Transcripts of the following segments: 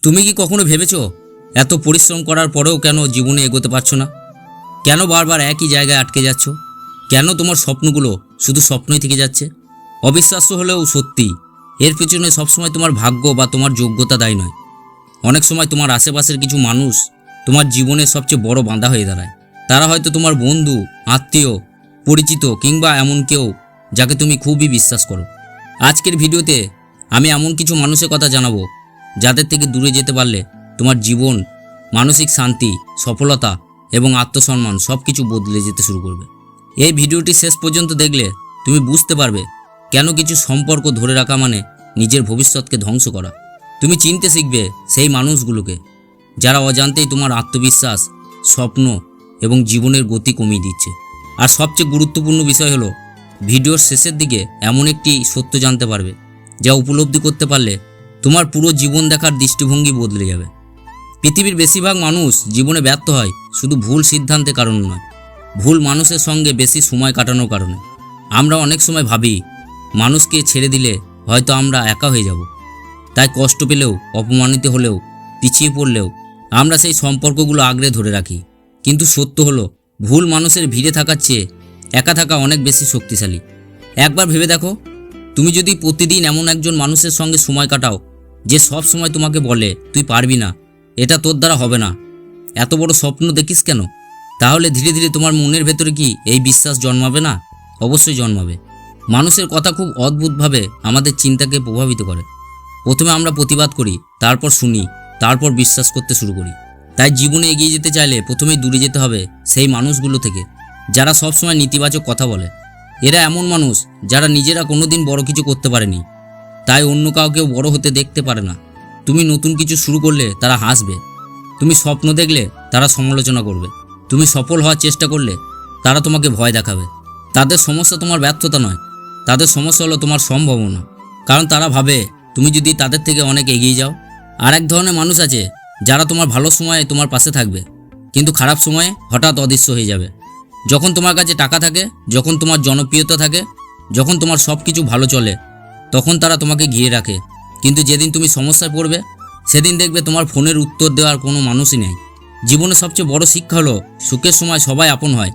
তুমি কি কখনো ভেবেছো এত পরিশ্রম করার পরেও কেন জীবনে এগোতে পারছো না? কেন বারবার একই জায়গায় আটকে যাচ্ছ? কেন তোমার স্বপ্নগুলো শুধু স্বপ্নই থেকে যাচ্ছে? অবিশ্বাস্য হলেও সত্যি, এর পিছনে সবসময় তোমার ভাগ্য বা তোমার যোগ্যতা দায়ী নয়। অনেক সময় তোমার আশেপাশের কিছু মানুষ তোমার জীবনের সবচেয়ে বড় বাধা হয়ে দাঁড়ায়। তারা হয়তো তোমার বন্ধু, আত্মীয়, পরিচিত কিংবা এমন কেউ যাকে তুমি খুবই বিশ্বাস করো। আজকের ভিডিওতে আমি এমন কিছু মানুষের কথা জানাবো যাদের থেকে দূরে যেতে পারলে তোমার জীবন, মানসিক শান্তি, সফলতা এবং আত্মসম্মান সব কিছু বদলে যেতে শুরু করবে। এই ভিডিওটি শেষ পর্যন্ত দেখলে তুমি বুঝতে পারবে কেন কিছু সম্পর্ক ধরে রাখা মানে নিজের ভবিষ্যৎকে ধ্বংস করা। তুমি চিনতে শিখবে সেই মানুষগুলোকে যারা অজান্তেই তোমার আত্মবিশ্বাস, স্বপ্ন এবং জীবনের গতি কমিয়ে দিচ্ছে। আর সবচেয়ে গুরুত্বপূর্ণ বিষয় হলো, ভিডিওর শেষের দিকে এমন একটি সত্য জানতে পারবে যা উপলব্ধি করতে পারলে তোমার পুরো জীবন দেখার দৃষ্টিভঙ্গি বদলে যাবে। পৃথিবীর বেশিরভাগ মানুষ জীবনে ব্যর্থ হয় শুধু ভুল সিদ্ধান্তের কারণে নয়, ভুল মানুষের সঙ্গে বেশি সময় কাটানোর কারণে। আমরা অনেক সময় ভাবি মানুষকে ছেড়ে দিলে হয়তো আমরা একা হয়ে যাব, তাই কষ্ট পেলেও, অপমানিত হলেও, পিছিয়ে পড়লেও আমরা সেই সম্পর্কগুলো আগলে ধরে রাখি। কিন্তু সত্য হলো, ভুল মানুষের ভিড়ে থাকার চেয়ে একা থাকা অনেক বেশি শক্তিশালী। একবার ভেবে দেখো, তুমি যদি প্রতিদিন এমন একজন মানুষের সঙ্গে সময় কাটাও যে সব সময় তোমাকে বলে তুই পারবি না, এটা তোর দ্বারা হবে না, এত বড় স্বপ্ন দেখিস কেন, তাহলে ধীরে ধীরে তোমার মনের ভেতরে কি এই বিশ্বাস জন্মাবে না? অবশ্যই জন্মাবে। মানুষের কথা খুব অদ্ভুতভাবে আমাদের চিন্তাকে প্রভাবিত করে। প্রথমে আমরা প্রতিবাদ করি, তারপর শুনি, তারপর বিশ্বাস করতে শুরু করি। তাই জীবনে এগিয়ে যেতে চাইলে প্রথমেই দূরে যেতে হবে সেই মানুষগুলো থেকে যারা সবসময় নেতিবাচক কথা বলে। এরা এমন মানুষ যারা নিজেরা কোনোদিন বড় কিছু করতে পারেনি, তাই অন্য কাউকেও বড় হতে দেখতে পারে না। তুমি নতুন কিছু শুরু করলে তারা হাসবে, তুমি স্বপ্ন দেখলে তারা সমালোচনা করবে, তুমি সফল হওয়ার চেষ্টা করলে তারা তোমাকে ভয় দেখাবে। তাদের সমস্যা তোমার ব্যর্থতা নয়, তাদের সমস্যা হলো তোমার সম্ভাবনা। কারণ তারা ভাবে তুমি যদি তাদের থেকে অনেক এগিয়ে যাও। আর এক ধরনের মানুষ আছে যারা তোমার ভালো সময়ে তোমার পাশে থাকবে, কিন্তু খারাপ সময়ে হঠাৎ অদৃশ্য হয়ে যাবে। যখন তোমার কাছে টাকা থাকে, যখন তোমার জনপ্রিয়তা থাকে, যখন তোমার সব কিছু ভালো চলে, তখন তারা তোমাকে ঘিরে রাখে। কিন্তু যেদিন তুমি সমস্যায় পড়বে, সেদিন দেখবে তোমার ফোনের উত্তর দেওয়ার কোনো মানুষই নেই। জীবনের সবচেয়ে বড় শিক্ষা হলো, সুখের সময় সবাই আপন হয়,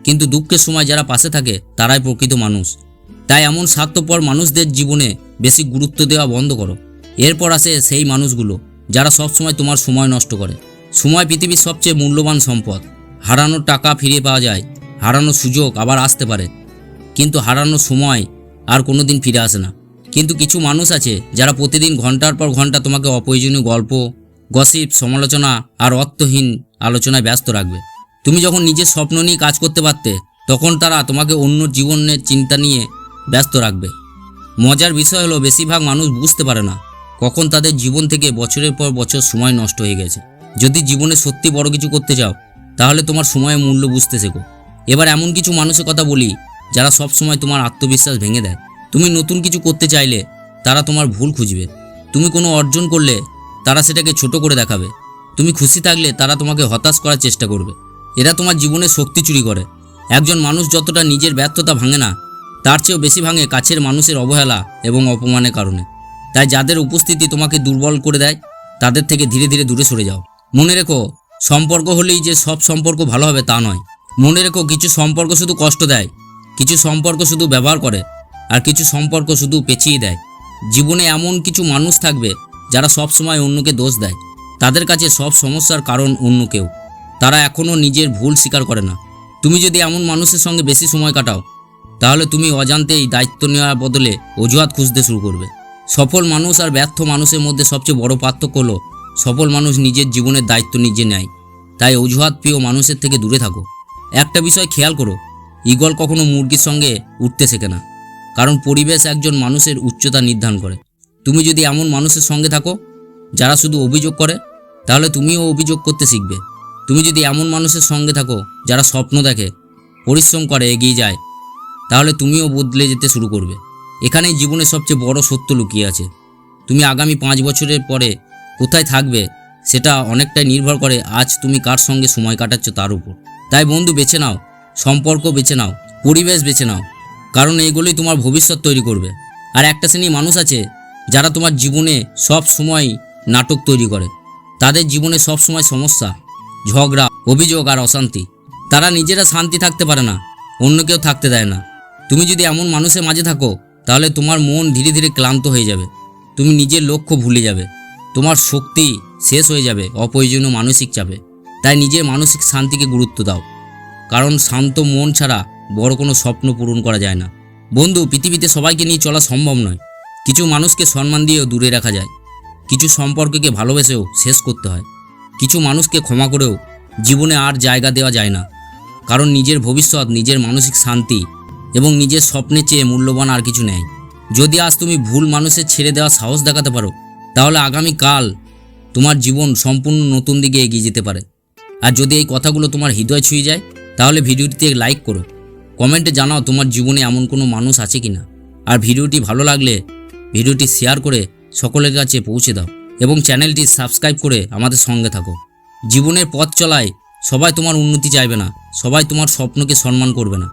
কিন্তু দুঃখের সময় যারা পাশে থাকে তারাই প্রকৃত মানুষ। তাই এমন স্বার্থপর মানুষদের জীবনে বেশি গুরুত্ব দেওয়া বন্ধ করো। এরপর আসে সেই মানুষগুলো যারা সবসময় তোমার সময় নষ্ট করে। সময় পৃথিবীর সবচেয়ে মূল্যবান সম্পদ। হারানোর টাকা ফিরে পাওয়া যায়, হারানোর সুযোগ আবার আসতে পারে, কিন্তু হারানোর সময় আর কোনো দিন ফিরে আসে না। কিন্তু কিছু মানুষ আছে যারা প্রতিদিন ঘন্টার পর ঘন্টা তোমাকে অপ্রয়োজনীয় গল্প, গসিপ, সমালোচনা আর অর্থহীন আলোচনায় ব্যস্ত রাখবে। তুমি যখন নিজের স্বপ্ন নিয়ে কাজ করতে পারতে, তখন তারা তোমাকে অন্য জীবনের চিন্তা নিয়ে ব্যস্ত রাখবে। মজার বিষয় হলো, বেশিরভাগ মানুষ বুঝতে পারে না কখন তাদের জীবন থেকে বছরের পর বছর সময় নষ্ট হয়ে গেছে। যদি জীবনে সত্যি বড় কিছু করতে চাও, তাহলে তোমার সময়ের মূল্য বুঝতে শেখো। এবার এমন কিছু মানুষের কথা বলি যারা সব সময় তোমার আত্মবিশ্বাস ভেঙে দেয়। তুমি নতুন কিছু করতে চাইলে তারা তোমার ভুল খুঁজবে, তুমি কোনো অর্জন করলে তারা সেটাকে ছোট করে দেখাবে, তুমি খুশি থাকলে তারা তোমাকে হতাশ করার চেষ্টা করবে। এরা তোমার জীবনে শক্তি চুরি করে। একজন মানুষ যতটা নিজের ব্যর্থতা ভাঙে না, তার চেয়েও বেশি ভাঙে কাছের মানুষের অবহেলা এবং অপমানের কারণে। তাই যাদের উপস্থিতি তোমাকে দুর্বল করে দেয়, তাদের থেকে ধীরে ধীরে দূরে সরে যাও। মনে রেখো, সম্পর্ক হলেই যে সব সম্পর্ক ভালো হবে তা নয়। মনে রেখো, কিছু সম্পর্ক শুধু কষ্ট দেয়, কিছু সম্পর্ক শুধু ব্যবহার করে, আর কিছু সম্পর্ক শুধু পেঁচিয়ে দেয়। জীবনে এমন কিছু মানুষ থাকবে যারা সব সময় অন্যকে দোষ দেয়। তাদের কাছে সব সমস্যার কারণ অন্য কেউ, তারা এখনও নিজের ভুল স্বীকার করে না। তুমি যদি এমন মানুষের সঙ্গে বেশি সময় কাটাও, তাহলে তুমি অজান্তেই দায়িত্ব নেওয়ার বদলে অজুহাত খুঁজতে শুরু করবে। সফল মানুষ আর ব্যর্থ মানুষের মধ্যে সবচেয়ে বড় পার্থক্য হলো, সফল মানুষ নিজের জীবনের দায়িত্ব নিজে নেয়। তাই অজুহাত প্রিয় মানুষের থেকে দূরে থাকো। একটা বিষয় খেয়াল করো, ঈগল কখনো মুরগির সঙ্গে উঠতে শেখে না, কারণ পরিবেশ একজন মানুষের উচ্চতা নির্ধারণ করে। তুমি যদি এমন মানুষের সঙ্গে থাকো যারা শুধু অভিযোগ করে, তাহলে তুমিও অভিযোগ করতে শিখবে। তুমি যদি এমন মানুষের সঙ্গে থাকো যারা স্বপ্ন দেখে, পরিশ্রম করে, এগিয়ে যায়, তাহলে তুমিও বদলে যেতে শুরু করবে। এখানেই জীবনের সবচেয়ে বড় সত্য লুকিয়ে আছে। তুমি আগামী 5 বছরের পরে কোথায় থাকবে, সেটা অনেকটাই নির্ভর করে আজ তুমি কার সঙ্গে সময় কাটাচ্ছ তার উপর। তাই বন্ধু বেছে নাও, সম্পর্ক বেছে নাও, পরিবেশ বেছে নাও, কারণ এইগুলোই তোমার ভবিষ্যৎ তৈরি করবে। আর একটা শ্রেণী মানুষ আছে যারা তোমার জীবনে সব সময় নাটক তৈরি করে। তাদের জীবনে সবসময় সমস্যা, ঝগড়া, অভিযোগ আর অশান্তি। তারা নিজেরা শান্তি থাকতে পারে না, অন্য কেউ থাকতে দেয় না। তুমি যদি এমন মানুষের মাঝে থাকো তাহলে তোমার মন ধীরে ধীরে ক্লান্ত হয়ে যাবে। তুমি নিজের লক্ষ্য ভুলে যাবে, তোমার শক্তি শেষ হয়ে যাবে অপ্রয়োজনীয় মানসিক চাপে। তাই নিজের মানসিক শান্তিকে গুরুত্ব দাও, কারণ শান্ত মন ছাড়া বড় কোনো স্বপ্ন পূরণ করা যায় না। বন্ধু, পৃথিবীতে সবাইকে নিয়ে চলা সম্ভব নয়। কিছু মানুষকে সম্মান দিয়েও দূরে রাখা যায়, কিছু সম্পর্ককে ভালোবেসেও শেষ করতে হয়, কিছু মানুষকে ক্ষমা করেও জীবনে আর জায়গা দেওয়া যায় না। কারণ নিজের ভবিষ্যৎ, নিজের মানসিক শান্তি এবং নিজের স্বপ্নের চেয়ে মূল্যবান আর কিছু নেই। যদি আজ তুমি ভুল মানুষের ছেড়ে দেওয়ার সাহস দেখাতে পারো, তাহলে আগামীকাল তোমার জীবন সম্পূর্ণ নতুন দিকে এগিয়ে যেতে পারে। আর যদি এই কথাগুলো তোমার হৃদয় ছুঁয়ে যায়, তাহলে ভিডিওটিতে লাইক করো, কমেন্টে জানাও তোমার জীবনে এমন কোনো মানুষ আছে কিনা। আর ভিডিওটি ভালো লাগলে ভিডিওটি শেয়ার করে সকলের কাছে পৌঁছে দাও এবং চ্যানেলটি সাবস্ক্রাইব করে আমাদের সঙ্গে থাকো। জীবনের পথ চলায় সবাই তোমার উন্নতি চাইবে না, সবাই তোমার স্বপ্নকে সম্মান করবে না,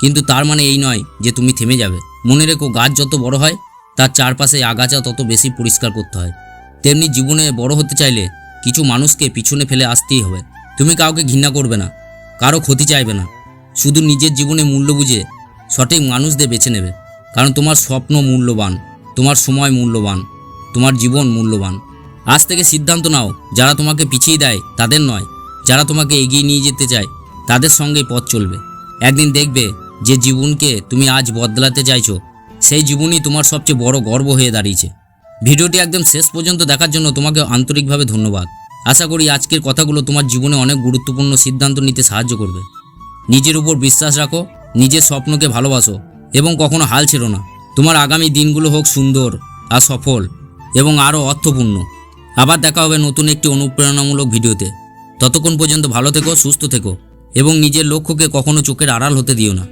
কিন্তু তার মানে এই নয় যে তুমি থেমে যাবে। মনে রেখো, গাছ যত বড় হয় তার চারপাশে আগাছা তত বেশি পরিষ্কার করতে হয়। তেমনি জীবনে বড় হতে চাইলে কিছু মানুষকে পিছনে ফেলে আসতেই হবে। তুমি কাউকে ঘৃণা করবে না, কারো ক্ষতি চাইবে না, শুধু নিজের জীবনে মূল্য বুঝে সঠিক মানুষদের বেছে নেবে। কারণ তোমার স্বপ্ন মূল্যবান, তোমার সময় মূল্যবান, তোমার জীবন মূল্যবান। আজ থেকে সিদ্ধান্ত নাও, যারা তোমাকে পিছিয়ে দেয় তাদের নয়, যারা তোমাকে এগিয়ে নিয়ে যেতে চায় তাদের সঙ্গেই পথ চলবে। একদিন দেখবে যে জীবনকে তুমি আজ বদলাতে চাইছো, সেই জীবনই তোমার সবচেয়ে বড় গর্ব হয়ে দাঁড়িয়েছে। ভিডিওটি একদম শেষ পর্যন্ত দেখার জন্য তোমাকে আন্তরিকভাবে ধন্যবাদ। আশা করি আজকের কথাগুলো তোমার জীবনে অনেক গুরুত্বপূর্ণ সিদ্ধান্ত নিতে সাহায্য করবে। নিজের উপর বিশ্বাস রাখো, নিজের স্বপ্নকে ভালোবাসো এবং কখনো হাল ছেড়ো না। তোমার আগামী দিনগুলো হোক সুন্দর আর সফল এবং আরও অর্থপূর্ণ। আবার দেখা হবে নতুন একটি অনুপ্রেরণামূলক ভিডিওতে। ততক্ষণ পর্যন্ত ভালো থেকো, সুস্থ থেকো এবং নিজের লক্ষ্যকে কখনো চোখের আড়াল হতে দিও না।